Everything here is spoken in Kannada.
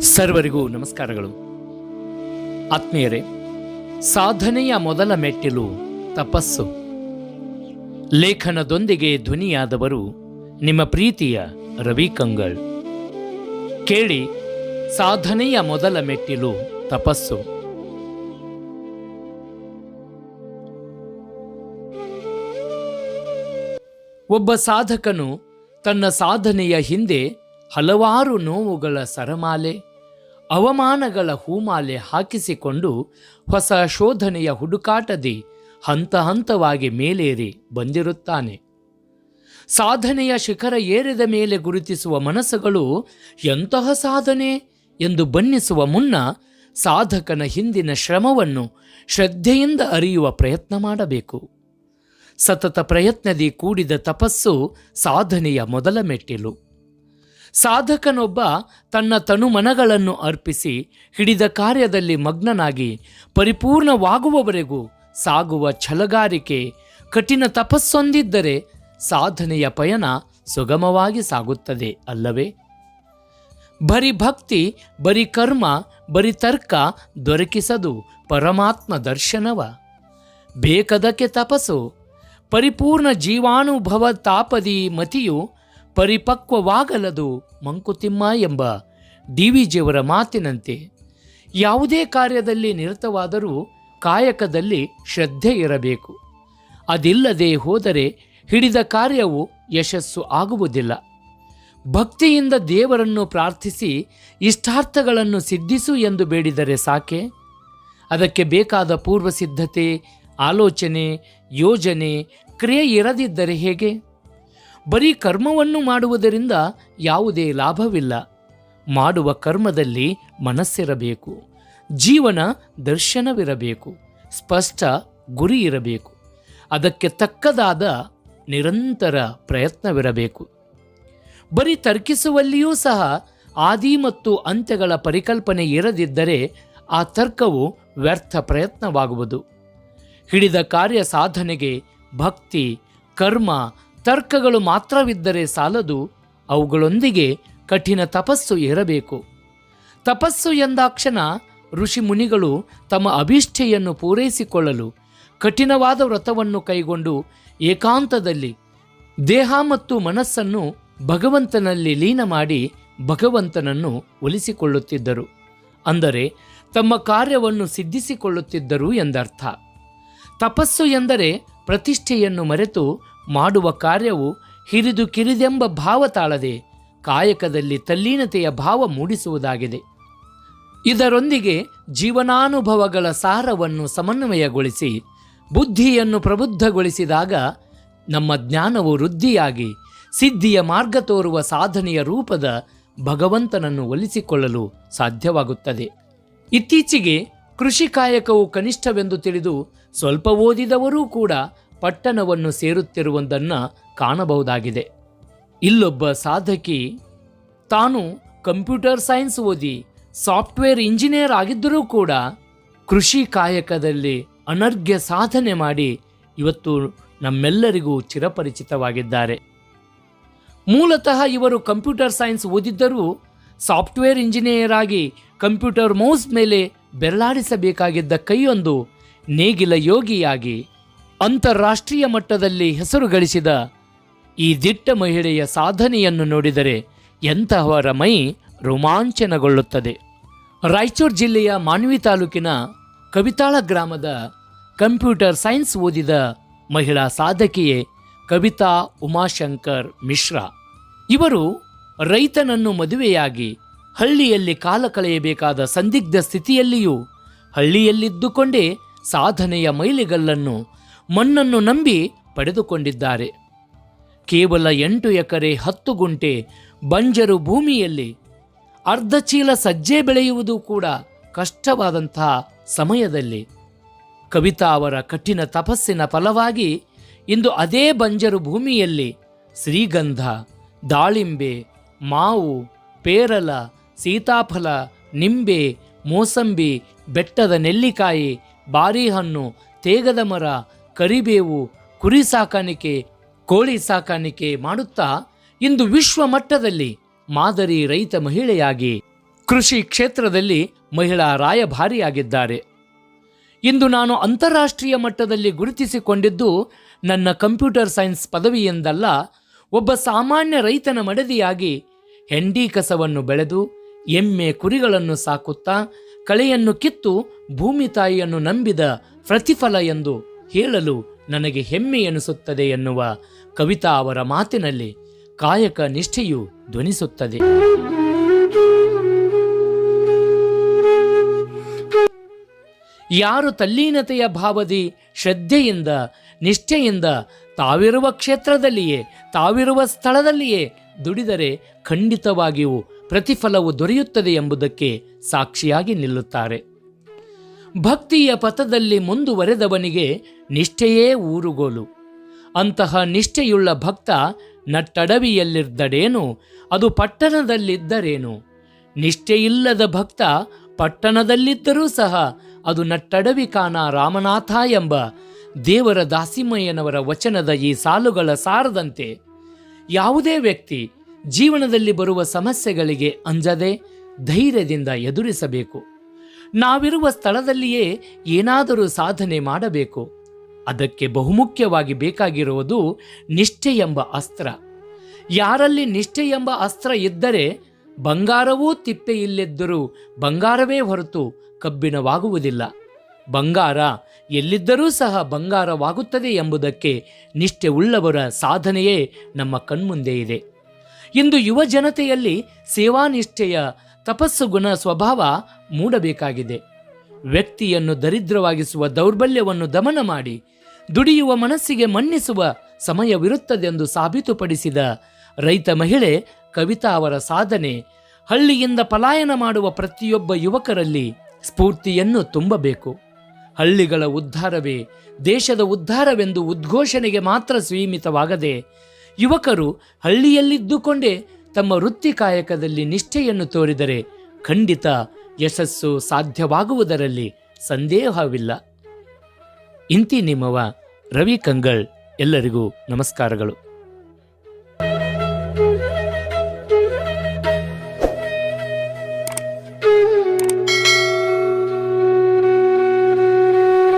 ಸರ್ವರಿಗೂ ನಮಸ್ಕಾರಗಳು. ಆತ್ಮೀಯರೇ, ಸಾಧನೆಯ ಮೊದಲ ಮೆಟ್ಟಿಲು ತಪಸ್ಸು. ಲೇಖನದೊಂದಿಗೆ ಧ್ವನಿಯಾದವರು ನಿಮ್ಮ ಪ್ರೀತಿಯ ರವಿ ಕಂಗಳ್. ಕೇಳಿ, ಸಾಧನೆಯ ಮೊದಲ ಮೆಟ್ಟಿಲು ತಪಸ್ಸು. ಒಬ್ಬ ಸಾಧಕನು ತನ್ನ ಸಾಧನೆಯ ಹಿಂದೆ ಹಲವಾರು ನೋವುಗಳ ಸರಮಾಲೆ, ಅವಮಾನಗಳ ಹೂಮಾಲೆ ಹಾಕಿಸಿಕೊಂಡು ಹೊಸ ಶೋಧನೆಯ ಹುಡುಕಾಟದಿ ಹಂತ ಹಂತವಾಗಿ ಮೇಲೇರಿ ಬಂದಿರುತ್ತಾನೆ. ಸಾಧನೆಯ ಶಿಖರ ಏರಿದ ಮೇಲೆ ಗುರುತಿಸುವ ಮನಸ್ಸುಗಳು ಎಂತಹ ಸಾಧನೆ ಎಂದು ಬಣ್ಣಿಸುವ ಮುನ್ನ ಸಾಧಕನ ಹಿಂದಿನ ಶ್ರಮವನ್ನು ಶ್ರದ್ಧೆಯಿಂದ ಅರಿಯುವ ಪ್ರಯತ್ನ ಮಾಡಬೇಕು. ಸತತ ಪ್ರಯತ್ನದಿ ಕೂಡಿದ ತಪಸ್ಸು ಸಾಧನೆಯ ಮೊದಲ ಮೆಟ್ಟಿಲು. ಸಾಧಕನೊಬ್ಬ ತನ್ನ ತನುಮನಗಳನ್ನು ಅರ್ಪಿಸಿ ಹಿಡಿದ ಕಾರ್ಯದಲ್ಲಿ ಮಗ್ನನಾಗಿ ಪರಿಪೂರ್ಣವಾಗುವವರೆಗೂ ಸಾಗುವ ಛಲಗಾರಿಕೆ, ಕಠಿಣ ತಪಸ್ಸೊಂದಿದ್ದರೆ ಸಾಧನೆಯ ಪಯಣ ಸುಗಮವಾಗಿ ಸಾಗುತ್ತದೆ ಅಲ್ಲವೇ? ಬರಿ ಭಕ್ತಿ, ಬರಿ ಕರ್ಮ, ಬರಿ ತರ್ಕ ದೊರಕಿಸದು ಪರಮಾತ್ಮ ದರ್ಶನವ. ಬೇಕದಕ್ಕೆ ತಪಸ್ಸು. ಪರಿಪೂರ್ಣ ಜೀವಾನುಭವ ತಾಪದಿ ಮತಿಯು ಪರಿಪಕ್ವವಾಗಲದು ಮಂಕುತಿಮ್ಮ ಎಂಬ ಡಿ.ವಿ.ಜಿಯವರ ಮಾತಿನಂತೆ ಯಾವುದೇ ಕಾರ್ಯದಲ್ಲಿ ನಿರತವಾದರೂ ಕಾಯಕದಲ್ಲಿ ಶ್ರದ್ಧೆ ಇರಬೇಕು. ಅದಿಲ್ಲದೆ ಹೋದರೆ ಹಿಡಿದ ಕಾರ್ಯವು ಯಶಸ್ಸು ಆಗುವುದಿಲ್ಲ. ಭಕ್ತಿಯಿಂದ ದೇವರನ್ನು ಪ್ರಾರ್ಥಿಸಿ ಇಷ್ಟಾರ್ಥಗಳನ್ನು ಸಿದ್ಧಿಸು ಎಂದು ಬೇಡಿದರೆ ಸಾಕೆ? ಅದಕ್ಕೆ ಬೇಕಾದ ಪೂರ್ವ ಸಿದ್ಧತೆ, ಆಲೋಚನೆ, ಯೋಜನೆ, ಕ್ರಿಯೆ ಇರದಿದ್ದರೆ ಹೇಗೆ? ಬರೀ ಕರ್ಮವನ್ನು ಮಾಡುವುದರಿಂದ ಯಾವುದೇ ಲಾಭವಿಲ್ಲ. ಮಾಡುವ ಕರ್ಮದಲ್ಲಿ ಮನಸ್ಸಿರಬೇಕು, ಜೀವನ ದರ್ಶನವಿರಬೇಕು, ಸ್ಪಷ್ಟ ಗುರಿ ಇರಬೇಕು, ಅದಕ್ಕೆ ತಕ್ಕದಾದ ನಿರಂತರ ಪ್ರಯತ್ನವಿರಬೇಕು. ಬರೀ ತರ್ಕಿಸುವಲ್ಲಿಯೂ ಸಹ ಆದಿ ಮತ್ತು ಅಂತ್ಯಗಳ ಪರಿಕಲ್ಪನೆ ಇರದಿದ್ದರೆ ಆ ತರ್ಕವು ವ್ಯರ್ಥ ಪ್ರಯತ್ನವಾಗುವುದು. ಹಿಡಿದ ಕಾರ್ಯ ಸಾಧನೆಗೆ ಭಕ್ತಿ, ಕರ್ಮ, ತರ್ಕಗಳು ಮಾತ್ರವಿದ್ದರೆ ಸಾಲದು. ಅವುಗಳೊಂದಿಗೆ ಕಠಿಣ ತಪಸ್ಸು ಇರಬೇಕು. ತಪಸ್ಸು ಎಂದಾಕ್ಷಣ ಋಷಿ ಮುನಿಗಳು ತಮ್ಮ ಅಭೀಷ್ಟೆಯನ್ನು ಪೂರೈಸಿಕೊಳ್ಳಲು ಕಠಿಣವಾದ ವ್ರತವನ್ನು ಕೈಗೊಂಡು ಏಕಾಂತದಲ್ಲಿ ದೇಹ ಮತ್ತು ಮನಸ್ಸನ್ನು ಭಗವಂತನಲ್ಲಿ ಲೀನ ಮಾಡಿ ಭಗವಂತನನ್ನು ಒಲಿಸಿಕೊಳ್ಳುತ್ತಿದ್ದರು. ಅಂದರೆ ತಮ್ಮ ಕಾರ್ಯವನ್ನು ಸಿದ್ಧಿಸಿಕೊಳ್ಳುತ್ತಿದ್ದರು ಎಂದರ್ಥ. ತಪಸ್ಸು ಎಂದರೆ ಪ್ರತಿಷ್ಠೆಯನ್ನು ಮರೆತು ಮಾಡುವ ಕಾರ್ಯವು ಹಿರಿದು ಕಿರಿದೆಂಬ ಭಾವ ತಾಳದೆ ಕಾಯಕದಲ್ಲಿ ತಲ್ಲೀನತೆಯ ಭಾವ ಮೂಡಿಸುವುದಾಗಿದೆ. ಇದರೊಂದಿಗೆ ಜೀವನಾನುಭವಗಳ ಸಾರವನ್ನು ಸಮನ್ವಯಗೊಳಿಸಿ ಬುದ್ಧಿಯನ್ನು ಪ್ರಬುದ್ಧಗೊಳಿಸಿದಾಗ ನಮ್ಮ ಜ್ಞಾನವು ವೃದ್ಧಿಯಾಗಿ ಸಿದ್ಧಿಯ ಮಾರ್ಗ ತೋರುವ ಸಾಧನೆಯ ರೂಪದ ಭಗವಂತನನ್ನು ಒಲಿಸಿಕೊಳ್ಳಲು ಸಾಧ್ಯವಾಗುತ್ತದೆ. ಇತ್ತೀಚೆಗೆ ಕೃಷಿ ಕಾಯಕವು ಕನಿಷ್ಠವೆಂದು ತಿಳಿದು ಸ್ವಲ್ಪ ಓದಿದವರೂ ಕೂಡ ಪಟ್ಟಣವನ್ನು ಸೇರುತ್ತಿರುವುದನ್ನು ಕಾಣಬಹುದಾಗಿದೆ. ಇಲ್ಲೊಬ್ಬ ಸಾಧಕಿ ತಾನು ಕಂಪ್ಯೂಟರ್ ಸೈನ್ಸ್ ಓದಿ ಸಾಫ್ಟ್ವೇರ್ ಇಂಜಿನಿಯರ್ ಆಗಿದ್ದರೂ ಕೂಡ ಕೃಷಿ ಕಾಯಕದಲ್ಲಿ ಅನರ್ಘ್ಯ ಸಾಧನೆ ಮಾಡಿ ಇವತ್ತು ನಮ್ಮೆಲ್ಲರಿಗೂ ಚಿರಪರಿಚಿತವಾಗಿದ್ದಾರೆ. ಮೂಲತಃ ಇವರು ಕಂಪ್ಯೂಟರ್ ಸೈನ್ಸ್ ಓದಿದ್ದರೂ ಸಾಫ್ಟ್ವೇರ್ ಇಂಜಿನಿಯರ್ ಆಗಿ ಕಂಪ್ಯೂಟರ್ ಮೌಸ್ ಮೇಲೆ ಬೆರಳಾಡಿಸಬೇಕಾಗಿದ್ದ ಕೈಯೊಂದು ನೇಗಿಲ ಯೋಗಿಯಾಗಿ ಅಂತಾರಾಷ್ಟ್ರೀಯ ಮಟ್ಟದಲ್ಲಿ ಹೆಸರು ಗಳಿಸಿದ ಈ ದಿಟ್ಟ ಮಹಿಳೆಯ ಸಾಧನೆಯನ್ನು ನೋಡಿದರೆ ಎಂತಹವರ ಮೈ ರೋಮಾಂಚನಗೊಳ್ಳುತ್ತದೆ. ರಾಯಚೂರು ಜಿಲ್ಲೆಯ ಮಾನ್ವಿ ತಾಲೂಕಿನ ಕವಿತಾಳ ಗ್ರಾಮದ ಕಂಪ್ಯೂಟರ್ ಸೈನ್ಸ್ ಓದಿದ ಮಹಿಳಾ ಸಾಧಕಿಯೇ ಕವಿತಾ ಉಮಾಶಂಕರ್ ಮಿಶ್ರಾ. ಇವರು ರೈತನನ್ನು ಮದುವೆಯಾಗಿ ಹಳ್ಳಿಯಲ್ಲಿ ಕಾಲ ಕಳೆಯಬೇಕಾದ ಸಂದಿಗ್ಧ ಸ್ಥಿತಿಯಲ್ಲಿಯೂ ಹಳ್ಳಿಯಲ್ಲಿದ್ದುಕೊಂಡೇ ಸಾಧನೆಯ ಮೈಲಿಗಲ್ಲನ್ನು ಮಣ್ಣನ್ನು ನಂಬಿ ಪಡೆದುಕೊಂಡಿದ್ದಾರೆ. ಕೇವಲ 8 ಎಕರೆ 10 ಗುಂಟೆ ಬಂಜರು ಭೂಮಿಯಲ್ಲಿ ಅರ್ಧ ಚೀಲ ಸಜ್ಜೆ ಬೆಳೆಯುವುದು ಕೂಡ ಕಷ್ಟವಾದಂತಹ ಸಮಯದಲ್ಲಿ ಕವಿತಾ ಅವರ ಕಠಿಣ ತಪಸ್ಸಿನ ಫಲವಾಗಿ ಇಂದು ಅದೇ ಬಂಜರು ಭೂಮಿಯಲ್ಲಿ ಶ್ರೀಗಂಧ, ದಾಳಿಂಬೆ, ಮಾವು, ಪೇರಲ, ಸೀತಾಫಲ, ನಿಂಬೆ, ಮೋಸಂಬಿ, ಬೆಟ್ಟದ ನೆಲ್ಲಿಕಾಯಿ, ಬಾರಿಹಣ್ಣು, ತೇಗದ ಮರ, ಕರಿಬೇವು, ಕುರಿ ಸಾಕಾಣಿಕೆ, ಕೋಳಿ ಸಾಕಾಣಿಕೆ ಮಾಡುತ್ತಾ ಇಂದು ವಿಶ್ವ ಮಟ್ಟದಲ್ಲಿ ಮಾದರಿ ರೈತ ಮಹಿಳೆಯಾಗಿ ಕೃಷಿ ಕ್ಷೇತ್ರದಲ್ಲಿ ಮಹಿಳಾ ರಾಯಭಾರಿಯಾಗಿದ್ದಾರೆ. ಇಂದು ನಾನು ಅಂತಾರಾಷ್ಟ್ರೀಯ ಮಟ್ಟದಲ್ಲಿ ಗುರುತಿಸಿಕೊಂಡಿದ್ದು ನನ್ನ ಕಂಪ್ಯೂಟರ್ ಸೈನ್ಸ್ ಪದವಿಯಿಂದಲ್ಲ, ಒಬ್ಬ ಸಾಮಾನ್ಯ ರೈತನ ಮಡದಿಯಾಗಿ ಹೆಂಡಿ ಕಸವನ್ನು ಬೆಳೆದು ಎಮ್ಮೆ ಕುರಿಗಳನ್ನು ಸಾಕುತ್ತಾ ಕಳೆಯನ್ನು ಕಿತ್ತು ಭೂಮಿ ತಾಯಿಯನ್ನು ನಂಬಿದ ಪ್ರತಿಫಲ ಎಂದು ಹೇಳಲು ನನಗೆ ಹೆಮ್ಮೆ ಎನಿಸುತ್ತದೆ ಎನ್ನುವ ಕವಿತಾ ಅವರ ಮಾತಿನಲ್ಲಿ ಕಾಯಕ ನಿಷ್ಠೆಯು ಧ್ವನಿಸುತ್ತದೆ. ಯಾರು ತಲ್ಲೀನತೆಯ ಭಾವದಿ ಶ್ರದ್ಧೆಯಿಂದ ನಿಷ್ಠೆಯಿಂದ ತಾವಿರುವ ಕ್ಷೇತ್ರದಲ್ಲಿಯೇ ತಾವಿರುವ ಸ್ಥಳದಲ್ಲಿಯೇ ದುಡಿದರೆ ಖಂಡಿತವಾಗಿಯೂ ಪ್ರತಿಫಲವು ದೊರೆಯುತ್ತದೆ ಎಂಬುದಕ್ಕೆ ಸಾಕ್ಷಿಯಾಗಿ ನಿಲ್ಲುತ್ತಾರೆ. ಭಕ್ತಿಯ ಪಥದಲ್ಲಿ ಮುಂದುವರೆದವನಿಗೆ ನಿಷ್ಠೆಯೇ ಊರುಗೋಲು. ಅಂತಹ ನಿಷ್ಠೆಯುಳ್ಳ ಭಕ್ತ ನಟ್ಟಡವಿಯಲ್ಲಿದ್ದಡೇನು, ಅದು ಪಟ್ಟಣದಲ್ಲಿದ್ದರೇನು. ನಿಷ್ಠೆಯಿಲ್ಲದ ಭಕ್ತ ಪಟ್ಟಣದಲ್ಲಿದ್ದರೂ ಸಹ ಅದು ನಟ್ಟಡವಿ ಕಾಣ ರಾಮನಾಥ ಎಂಬ ದೇವರ ದಾಸಿಮಯ್ಯನವರ ವಚನದ ಈ ಸಾಲುಗಳ ಸಾರದಂತೆ ಯಾವುದೇ ವ್ಯಕ್ತಿ ಜೀವನದಲ್ಲಿ ಬರುವ ಸಮಸ್ಯೆಗಳಿಗೆ ಅಂಜದೆ ಧೈರ್ಯದಿಂದ ಎದುರಿಸಬೇಕು. ನಾವಿರುವ ಸ್ಥಳದಲ್ಲಿಯೇ ಏನಾದರೂ ಸಾಧನೆ ಮಾಡಬೇಕು. ಅದಕ್ಕೆ ಬಹುಮುಖ್ಯವಾಗಿ ಬೇಕಾಗಿರುವುದು ನಿಷ್ಠೆ ಎಂಬ ಅಸ್ತ್ರ. ಯಾರಲ್ಲಿ ನಿಷ್ಠೆ ಎಂಬ ಅಸ್ತ್ರ ಇದ್ದರೆ ಬಂಗಾರವೂ ತಿಪ್ಪೆಯಿಲ್ಲಿದ್ದರೂ ಬಂಗಾರವೇ ಹೊರತು ಕಬ್ಬಿಣವಾಗುವುದಿಲ್ಲ. ಬಂಗಾರ ಎಲ್ಲಿದ್ದರೂ ಸಹ ಬಂಗಾರವಾಗುತ್ತದೆ ಎಂಬುದಕ್ಕೆ ನಿಷ್ಠೆ ಉಳ್ಳವರ ಸಾಧನೆಯೇ ನಮ್ಮ ಕಣ್ಮುಂದೆ ಇದೆ. ಇಂದು ಯುವ ಜನತೆಯಲ್ಲಿ ಸೇವಾನಿಷ್ಠೆಯ ತಪಸ್ಸು ಗುಣ ಸ್ವಭಾವ ಮೂಡಬೇಕಾಗಿದೆ. ವ್ಯಕ್ತಿಯನ್ನು ದರಿದ್ರವಾಗಿಸುವ ದೌರ್ಬಲ್ಯವನ್ನು ದಮನ ಮಾಡಿ ದುಡಿಯುವ ಮನಸ್ಸಿಗೆ ಮನ್ನಿಸುವ ಸಮಯವಿರುತ್ತದೆಂದು ಸಾಬೀತುಪಡಿಸಿದ ರೈತ ಮಹಿಳೆ ಕವಿತಾ ಅವರ ಸಾಧನೆ ಹಳ್ಳಿಯಿಂದ ಪಲಾಯನ ಮಾಡುವ ಪ್ರತಿಯೊಬ್ಬ ಯುವಕರಲ್ಲಿ ಸ್ಫೂರ್ತಿಯನ್ನು ತುಂಬಬೇಕು. ಹಳ್ಳಿಗಳ ಉದ್ಧಾರವೇ ದೇಶದ ಉದ್ಧಾರವೆಂದು ಉದ್ಘೋಷಣೆಗೆ ಮಾತ್ರ ಸೀಮಿತವಾಗದೆ ಯುವಕರು ಹಳ್ಳಿಯಲ್ಲಿದ್ದುಕೊಂಡೇ ತಮ್ಮ ವೃತ್ತಿ ಕಾಯಕದಲ್ಲಿ ನಿಷ್ಠೆಯನ್ನು ತೋರಿದರೆ ಖಂಡಿತ ಯಶಸ್ಸು ಸಾಧ್ಯವಾಗುವುದರಲ್ಲಿ ಸಂದೇಹವಿಲ್ಲ. ಇಂತಿ ನಿಮ್ಮವ ರವಿ ಕಂಗಳ್. ಎಲ್ಲರಿಗೂ ನಮಸ್ಕಾರಗಳು.